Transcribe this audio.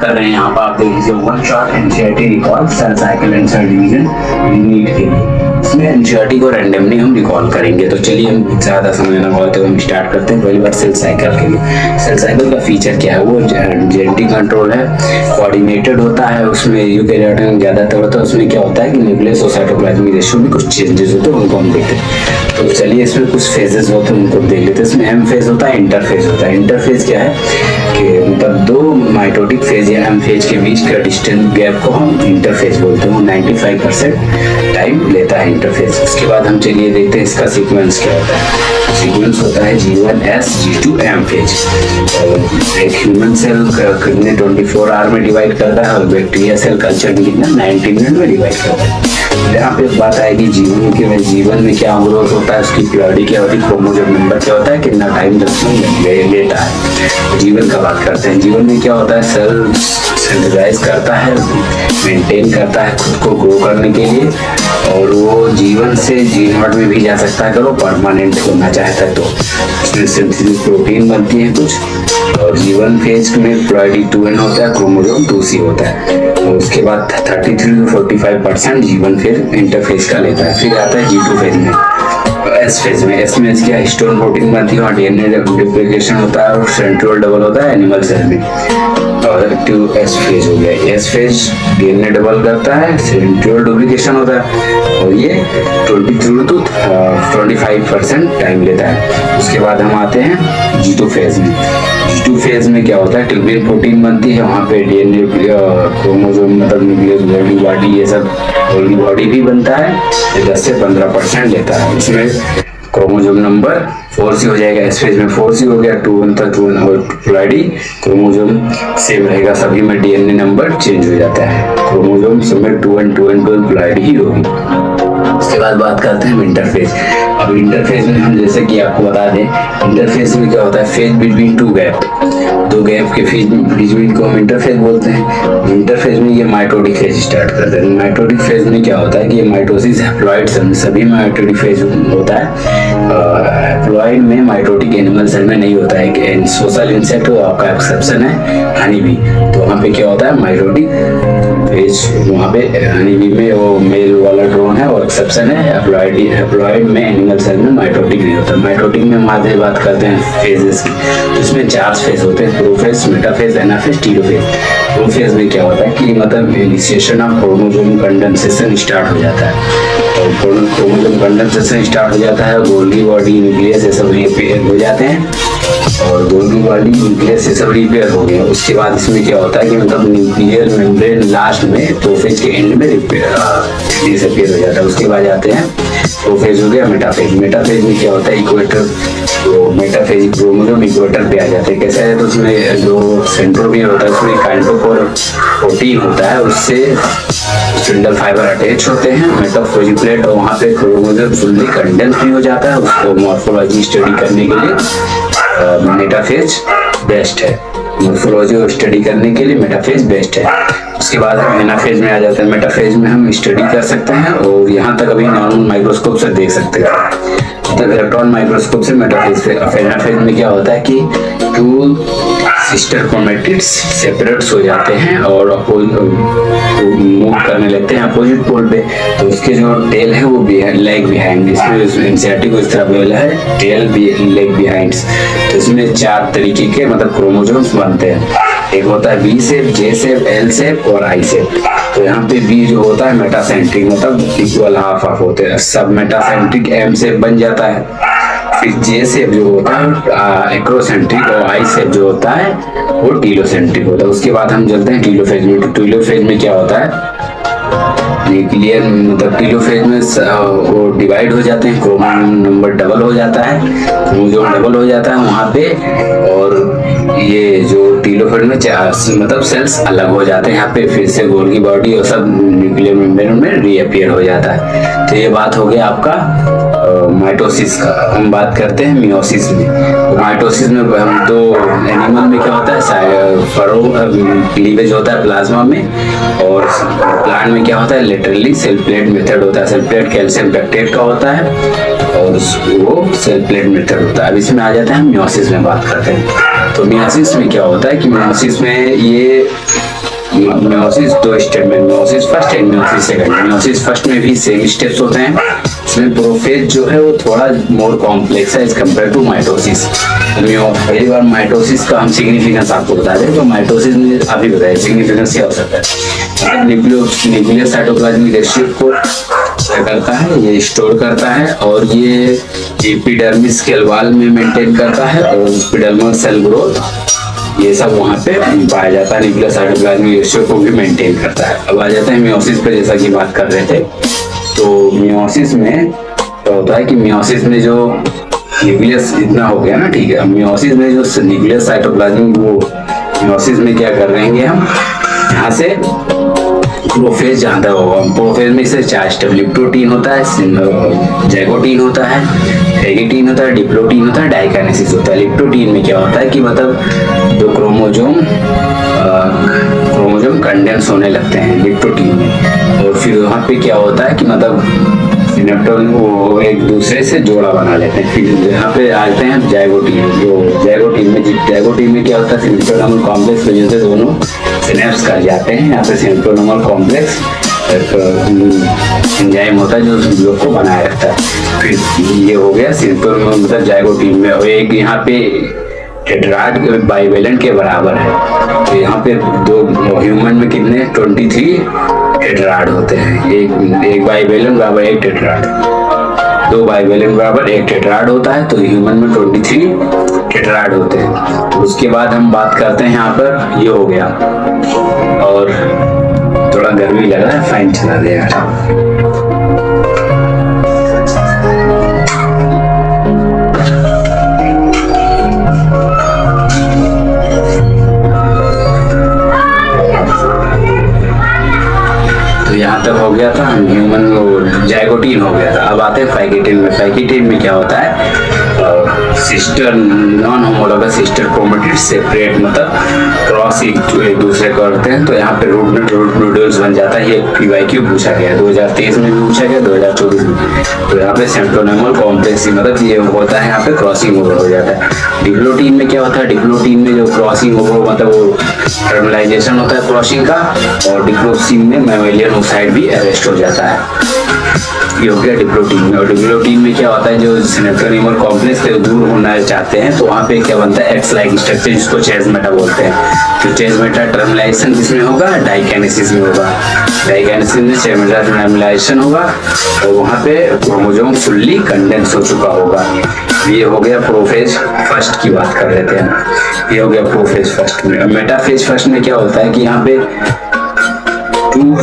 कर रहे हैं यहाँ पर आप देख लीजिए one shot NCERT recall cell cycle and cell division NEET के लिए। इसमें एनसीईआरटी को रैंडमली हम रिकॉल करेंगे। तो चलिए हम ज़्यादा समय ना लगाते हुए हम स्टार्ट करते हैं। पहली बार सेल साइकिल के लिए। सेल साइकिल का फीचर क्या है? वो जेनेटिक कंट्रोल है, कोऑर्डिनेटेड होता है। उसमें यूकेरियोट में ज़्यादातर होता है। उसमें क्या होता है कि न्यूक्लियस और साइटोप्लाज्मिक रेशियो में कुछ चेंजेस होते हैं, उनको हम देखते हैं। तो चलिए इसमें कुछ फेजेस होते हैं, उनको देख लेते हैं। इसमें एम फेज होता है, इंटरफेज होता है। इंटरफेज क्या है कि मतलब दो माइटोटिक फेज या एम फेज के बीच का डिस्टेंस गैप को हम इंटरफेज बोलते हैं। 95% टाइम लेता है इंटरफेज। उसके बाद हम चलिए देखते हैं इसका सीक्वेंस क्या होता है। सीक्वेंस होता है G1S G2M फेज। एक ह्यूमन सेल कितने 24 आवर में डिवाइड करता है और बैक्टीरिया सेल कल्चर में कितना 90 मिनट में डिवाइड करता है। यहाँ पे बात आएगी जीवन में क्या ग्रोथ होता है, उसकी पीरियड क्या होती है, क्रोमोसोम नंबर क्या होता है, कितना टाइम लेता है। जीवन का बात करते हैं। जीवन में क्या होता है, सेल सेंट्रलाइज करता है, मेंटेन करता है खुद को ग्रो करने के लिए, और वो जीवन से जीनोड में भी जा सकता है अगर वो परमानेंट होना चाहता है तो। इसमें सिंथेसिस प्रोटीन बनती है कुछ। और जीवन फेज में प्लॉइडी 2N होता है, क्रोमोसोम 2C होता है। और उसके बाद 33 से 45% जीवन फेज इंटरफेज का लेता है। फिर आता है G2 फेज में, एस फेज में। एस में क्या हिस्टोन प्रोटीन बनती है और डीएनए रिप्लिकेशन होता है और सेंट्रोल डबल होता है एनिमल सेल में। और एक्टिव एस फेज हो गया। एस फेज डीएनए डबल करता है, सेंट्रोल डुप्लीकेशन होता है और ये 23 to 25% टाइम लेता है। उसके बाद हम आते हैं G2 फेज में। G2 फेज में क्या होता है, ट्यूबिन प्रोटीन बनती है, वहाँ पे डीएनए क्रोमोसोम मतलब न्यूक्लियस गोल्गी बॉडी ये सब गोल्गी बॉडी भी बनता है। ये 10 से 15% लेता है। इसमें क्रोमोसोम नंबर 4C हो जाएगा। एस फेज में 4C हो गया, 2N था 2N और प्लॉइडी क्रोमोसोम सेम रहेगा, सभी में डीएनए नंबर चेंज हो जाता है। क्रोमोसोम सब में 2N प्लॉइडी ही होगी। उसके बाद बात करते हैं इंटरफेज। अब इंटरफेज में हम जैसे कि आपको बता दें, इंटरफेज में क्या होता है, फेज बिटवीन दो गैप के बीच में को हम इंटरफेज बोलते हैं। इंटरफेज में ये माइटोटिक फेज स्टार्ट करते हैं। माइटोटिक फेज में क्या होता है कि ये माइटोसिस हैप्लॉइड सभी माइटोटिक फेज होता है। हैप्लॉइड में माइटोटिक एनिमल सेल में नहीं होता है। सोशल इंसेक्ट आपका एक्सेप्शन है हनी बी। तो वहाँ पे क्या होता है माइटोटिक फेज, वहाँ पे हनी बी में वो मेल वाला ड्रोन है और एक्सेप्शन है। हैप्लॉइड में एनिमल सेल में माइटोटिक नहीं होता। माइटोटिक में हम आगे बात करते हैं फेजेस की। तो इसमें 4 फेज होते हैं, prophase, metaphase, anaphase, telophase. Prophase में क्या होता है कि मतलब initiation of chromosome condensation start हो जाता है। और क्रोमोसोम कंडेंसेशन स्टार्ट हो जाता है, गोल्गी बॉडी न्यूक्लियस ये सब रिपेयर हो जाते हैं और गोल्गी बॉडी न्यूक्लियस ये सब रिपेयर हो गए। उसके बाद इसमें क्या होता है कि मतलब न्यूक्लियर मेम्ब्रेन लास्ट में प्रोफेज के एंड में डिसअपीयर हो जाता है। उसके बाद आते हैं प्रोफेज हो गया मेटाफेज। मेटाफेज में क्या होता है, इक्वेटर, तो मेटाफेज क्रोमोसोम इक्वेटर पे आ जाते हैं। कैसे है तो उसमें जो सेंट्रोमियर होता है उसमें काइनेटोकोर प्रोटीन होता है, उससे स्पिंडल फाइबर अटैच होते हैं मेटाफेज प्लेट, और वहाँ पे क्रोमोसोम फुल्ली कंडेंस भी हो जाता है। उसको मॉर्फोलॉजी स्टडी करने के लिए मेटाफेज बेस्ट है। मॉर्फोलॉजी स्टडी करने के लिए मेटाफेज बेस्ट है। उसके बाद हम एनाफेज में आ जाते हैं। मेटाफेज में हम स्टडी कर सकते हैं और यहाँ तक अभी नॉर्मल माइक्रोस्कोप से देख सकते हैं, मतलब इलेक्ट्रॉन माइक्रोस्कोप से मेटाफेज पे। एनाफेज में क्या होता है कि 2 सिस्टर क्रोमेटिड्स सेपरेट्स हो जाते हैं और मूव करने लगते हैं अपोजिट पोल पे। तो उसके जो टेल है वो लेग बिहाइंड, इसमें एनसीईआरटी को इस तरह बोला है टेल लेग बिहाइंड। तो इसमें 4 तरीके के मतलब क्रोमोसोम्स बनते हैं। एक होता है B shape, J shape, L shape और आई शेप। तो यहाँ पे बी जो होता है मेटासेंट्रिक, मतलब इक्वल हाफ हाफ होते हैं। सब मेटासेंट्रिक एम शेप बन जाता है। फिर जे शेप जो होता है एक्रोसेंट्रिक और आई शेप जो होता है वो टीलोसेंट्रिक होता है। उसके बाद हम चलते हैं टीलोफेज में। टीलोफेज में क्या होता है, न्यूक्लियर मतलब टीलोफेज में वो डिवाइड हो जाते हैं, क्रोमोसोम नंबर डबल हो जाता है, क्रोमोसोम डबल हो जाता है वहाँ पे। और ये जो टीलोफेज में मतलब सेल्स अलग हो जाते हैं, यहाँ पे फिर से गोल्गी बॉडी और सब न्यूक्लियर मेम्ब्रेन में रीअपीयर हो जाता है। तो ये बात हो गया आपका माइटोसिस का। हम बात करते हैं मियोसिस में। तो माइटोसिस में हम तो एनिमल में क्या होता है फरो क्लीवेज होता है प्लाज्मा में, और प्लांट में क्या होता है लेटरली सेल प्लेट मेथड होता है। सेल प्लेट कैल्शियम लैक्टेट का होता है और वो सेल प्लेट मेथड होता है। अब इसमें आ जाता है मियोसिस में बात करते हैं। तो मियोसिस में क्या होता है कि मियोसिस में ये मियोसिस दो स्टेप में, meiosis first and meiosis second. Meiosis first में भी सेम स्टेप्स होते हैं, इसमें प्रोफेज जो है वो थोड़ा मोर कॉम्प्लेक्स है एज कम्पेयर टू माइटोसिस। पहली बार माइटोसिस का हम सिग्निफिकेंस आपको बता दें, तो माइटोसिस में अभी बताया सिग्निफिकेंस क्या हो सकता है। न्यूक्लियर साइटोप्लाज्मिक रेशियो को करता है, ये स्टोर करता है, और ये एपिडर्मिस के वॉल में मेंटेन करता है, और एपिडर्मल सेल ग्रोथ ये सब वहाँ पे पाया जाता है। न्यूक्लियर साइटोप्लाज्मिक रेशियो को भी मेंटेन करता है। अब आ जाते हैं मियोसिस पे, जैसा कि बात कर रहे थे। तो मियोसिस में तो होता है कि मियोसिस में जो न्यूक्लियस इतना हो गया ना, ठीक है। अब मियोसिस में जो न्यूक्लियर साइटोप्लाज्म, वो मियोसिस में क्या कर रहे हैं हम, यहाँ से प्रोफेज जहाँ तक होगा, प्रोफेज में इसे 4 स्टेप, लिप्टोटीन होता है, जैगोटीन होता है, फेगेटीन होता है, डिप्लोटीन होता है, डाइकाइनेसिस होता है। लिप्टोटीन में क्या होता है कि मतलब जो क्रोमोजोम कंडेंस होने लगते हैं लिप्टोटीन में, और फिर वहाँ पे क्या होता है कि मतलब सिनेप्टोन वो एक दूसरे से जोड़ा बना लेते हैं। फिर यहाँ पे आते हैं जाइगोटीन, जो जाइगोटीन में क्या होता है, सिनेप्टोनोमल कॉम्प्लेक्स वजह से दोनों सिनेप्स कर जाते हैं। यहाँ पे सिनेप्टोनोमल कॉम्प्लेक्स एंजाइम होता है जो लोग को बनाए रखता है। फिर ये हो गया सिनेप्टोनोमल मतलब जाइगोटीन में, और एक यहाँ पे टेट्राड बाइवेलेंट के बराबर है। तो यहाँ पे दो ह्यूमन में कितने 23 टेट्राड होते हैं, एक बाइवेलेंट बराबर एक टेट्राड, 2 बाइवेलेंट बराबर एक टेट्राड होता है। तो ह्यूमन में 23 टेट्राड होते हैं। तो उसके बाद हम बात करते हैं यहाँ पर, ये हो गया, और थोड़ा गर्मी लग रहा है, फैन चला दे यार। यहाँ तक हो गया था ह्यूमन, वो जाइगोटीन हो गया था। अब आते हैं फैगेटीन में। फैगेटीन में क्या होता है, sister non homologous sister chromatid separate, मतलब क्रॉस एक दूसरे करते हैं। तो यहाँ पे रूट नूडल्स बन जाता है। ये PYQ पूछा गया 2023 में भी पूछा गया, 2024 में। तो यहाँ पे सेंट्रोनोमल कॉम्प्लेक्स मतलब ये होता है, यहाँ पे क्रॉसिंग ओवर हो जाता है। डिप्लोटीन में क्या होता है, डिप्लोटीन में जो क्रॉसिंग ओवर मतलब वो टर्मिनालाइजेशन होता है क्रॉसिंग का, और डिप्लोसीन में मैमेलियन ओसाइड भी अरेस्ट हो जाता है। ये हो गया डिप्लोटीन में। और डिप्लोटीन में क्या होता है, जो सिनेप्टोनोमल कॉम्प्लेक्स से दूर होना चाहते हैं तो वहाँ पे क्या बनता है, एक्स लाइक स्ट्रक्चर, जिसको चेज़मेटा बोलते हैं। तो चेज़मेटा टर्मिनालाइजेशन किसमें होगा, डाइकाइनेसिस में होगा। डाइकाइनेसिस में चेज़मेटा टर्मिनालाइजेशन होगा, और वहाँ पे क्रोमोसोम फुल्ली कंडेंस हो चुका होगा। ये हो गया प्रोफेज फर्स्ट की बात कर रहे थे। ये हो गया प्रोफेज फर्स्ट में। मेटाफेज फर्स्ट में क्या होता है कि यहाँ पे 2